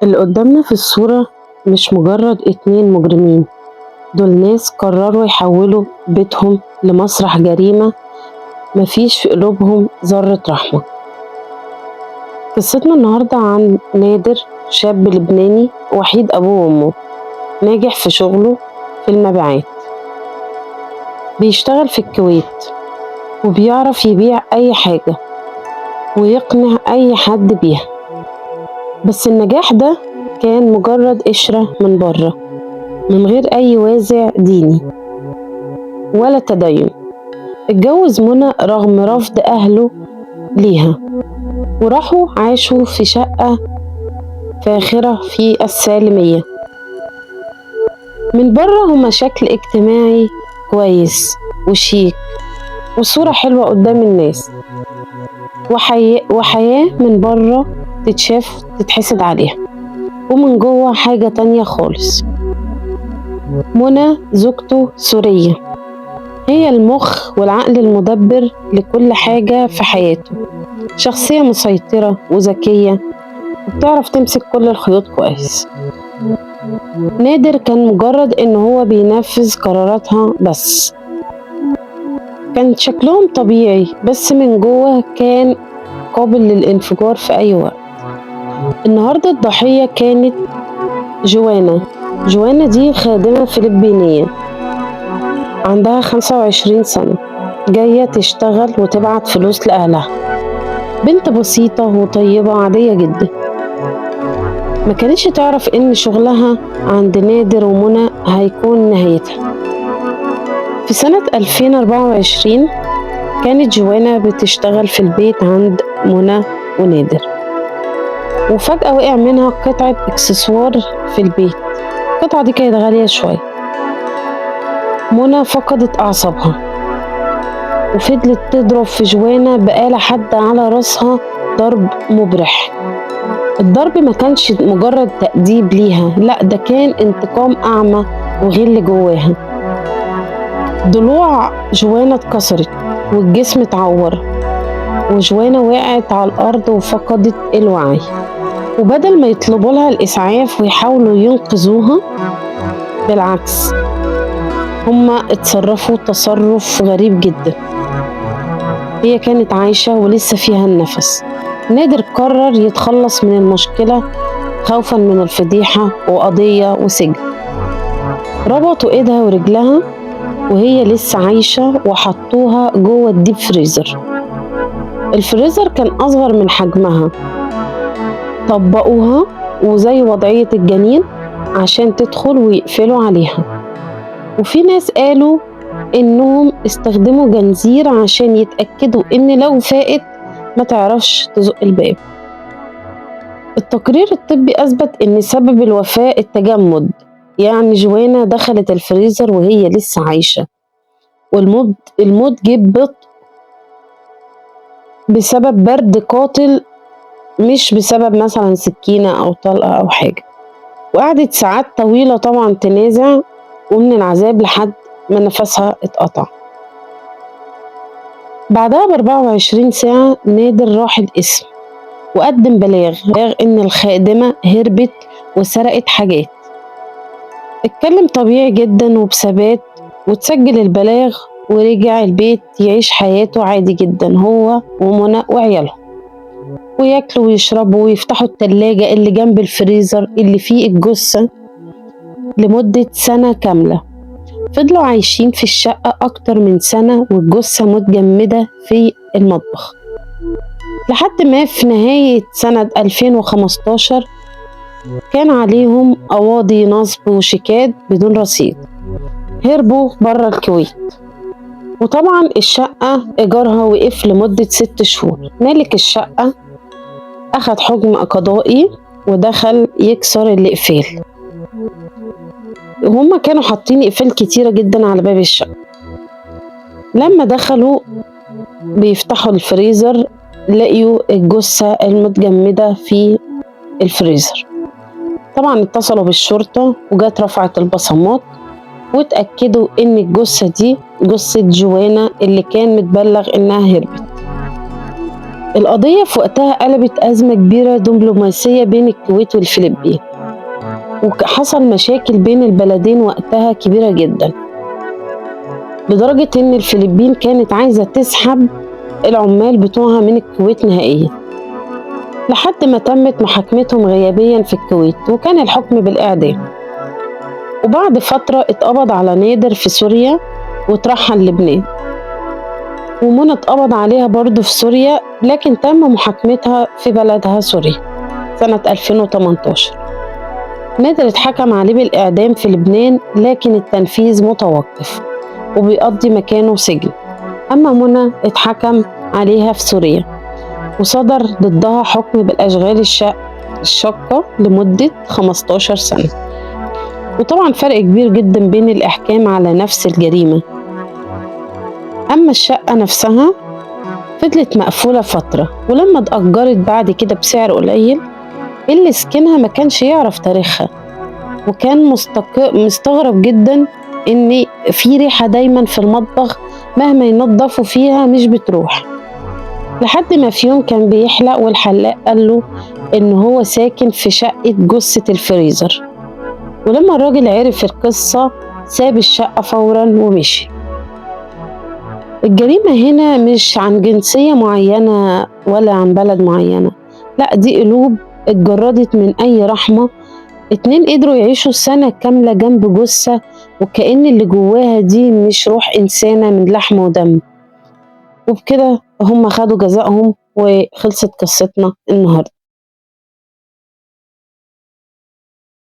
اللي قدامنا في الصورة مش مجرد 2 مجرمين، دول ناس قرروا يحولوا بيتهم لمسرح جريمة مفيش في قلوبهم ذرة رحمة. قصتنا النهاردة عن نادر، شاب لبناني وحيد أبوه وأمه، ناجح في شغله في المبيعات، بيشتغل في الكويت وبيعرف يبيع أي حاجة ويقنع أي حد بيها. بس النجاح ده كان مجرد قشرة من بره، من غير أي وازع ديني ولا تدين. اتجوز منى رغم رفض أهله ليها، وراحوا عاشوا في شقة فاخرة في السالمية. من بره هما شكل اجتماعي كويس وشيك وصورة حلوة قدام الناس، وحياة من بره تتشاف تتحسد عليها، ومن جوه حاجة تانية خالص. منى زوجته سورية، هي المخ والعقل المدبر لكل حاجة في حياته، شخصية مسيطرة وذكية وبتعرف تمسك كل الخيوط كويس. نادر كان مجرد ان هو بينفذ قراراتها بس. كان شكلهم طبيعي بس من جوه كان قابل للانفجار في اي وقت. النهاردة الضحية كانت جوانا دي خادمة فلبينية عندها 25 سنة، جاية تشتغل وتبعت فلوس لأهلها. بنت بسيطة وطيبة عادية جدا، ما كانتش تعرف ان شغلها عند نادر ومنى هيكون نهايتها. في سنة 2024 كانت جوانا بتشتغل في البيت عند منى ونادر، وفجأة وقع منها قطعة اكسسوار في البيت. القطعة دي كانت غالية شوية. منى فقدت أعصابها وفضلت تضرب في جوانا بآلة حادة على راسها ضرب مبرح. الضرب ما كانش مجرد تأديب ليها، لا ده كان انتقام أعمى وغل جواها. ضلوع جوانا اتكسرت والجسم اتعور، وجوانا وقعت على الأرض وفقدت الوعي. وبدل ما يطلبوا لها الإسعاف ويحاولوا ينقذوها، بالعكس هما اتصرفوا تصرف غريب جدا. هي كانت عايشة ولسه فيها النفس. نادر قرر يتخلص من المشكلة خوفا من الفضيحة وقضية وسجن. ربطوا ايدها ورجلها وهي لسه عايشة وحطوها جوه الديب فريزر. الفريزر كان أصغر من حجمها، طبقوها وزي وضعية الجنين عشان تدخل ويقفلوا عليها. وفي ناس قالوا إنهم استخدموا جنزير عشان يتأكدوا إن لو فاقت ما تعرفش تزق الباب. التقرير الطبي أثبت إن سبب الوفاة التجمد، يعني جوانا دخلت الفريزر وهي لسه عايشة، والموت جه ببطء بسبب برد قاتل، مش بسبب مثلا سكينة أو طلقة أو حاجة. وقعدت ساعات طويلة طبعا تنازع ومن العذاب لحد ما نفسها اتقطع. بعدها ب24 ساعة نادر راح القسم وقدم بلاغ إن الخادمة هربت وسرقت حاجات. اتكلم طبيعي جدا وبثبات وتسجل البلاغ، ورجع البيت يعيش حياته عادي جدا هو ومنى وعيالهم، وياكلوا ويشربوا ويفتحوا التلاجة اللي جنب الفريزر اللي فيه الجثة لمدة سنة كاملة. فضلوا عايشين في الشقة أكتر من سنة والجثة متجمدة في المطبخ، لحد ما في نهاية سنة 2015 كان عليهم قواضي نصب وشيكات بدون رصيد. هربوا برا الكويت، وطبعا الشقة إيجارها وقف لمدة 6 شهور. مالك الشقة أخد حكم قضائي ودخل يكسر الإقفال. هما كانوا حاطين إقفال كتيرة جدا على باب الشقة. لما دخلوا بيفتحوا الفريزر لقيوا الجثة المتجمدة في الفريزر. طبعا اتصلوا بالشرطة وجات رفعت البصمات واتأكدوا ان الجثة دي جثة جوانا اللي كان متبلغ انها هربت. القضية في وقتها قلبت أزمة كبيرة دبلوماسية بين الكويت والفلبين، وحصل مشاكل بين البلدين وقتها كبيرة جدا، لدرجة إن الفلبين كانت عايزة تسحب العمال بتوعها من الكويت نهائيا، لحد ما تمت محاكمتهم غيابيا في الكويت وكان الحكم بالإعدام. وبعد فترة اتقبض على نادر في سوريا وترحل لبنان، ومنى اتقبض عليها برضه في سوريا لكن تم محاكمتها في بلدها سوريا سنة 2018. نادر اتحكم عليه بالإعدام في لبنان لكن التنفيذ متوقف وبيقضي مكانه سجن. أما منى اتحكم عليها في سوريا وصدر ضدها حكم بالأشغال الشاقة لمدة 15 سنة. وطبعا فرق كبير جدا بين الإحكام على نفس الجريمة. أما الشقة نفسها فضلت مقفولة فترة، ولما اتأجرت بعد كده بسعر قليل اللي سكنها ما كانش يعرف تاريخها، وكان مستغرب جدا إن في ريحة دايما في المطبخ مهما ينظفوا فيها مش بتروح. لحد ما في يوم كان بيحلق والحلاق قاله إن هو ساكن في شقة جثة الفريزر، ولما الراجل عرف القصة ساب الشقة فورا ومشي. الجريمة هنا مش عن جنسية معينة ولا عن بلد معينة، لا دي قلوب اتجردت من أي رحمة. 2 قدروا يعيشوا سنة كاملة جنب جثة وكأن اللي جواها دي مش روح إنسانة من لحم ودم. وبكده هم خدوا جزائهم وخلصت قصتنا النهاردة.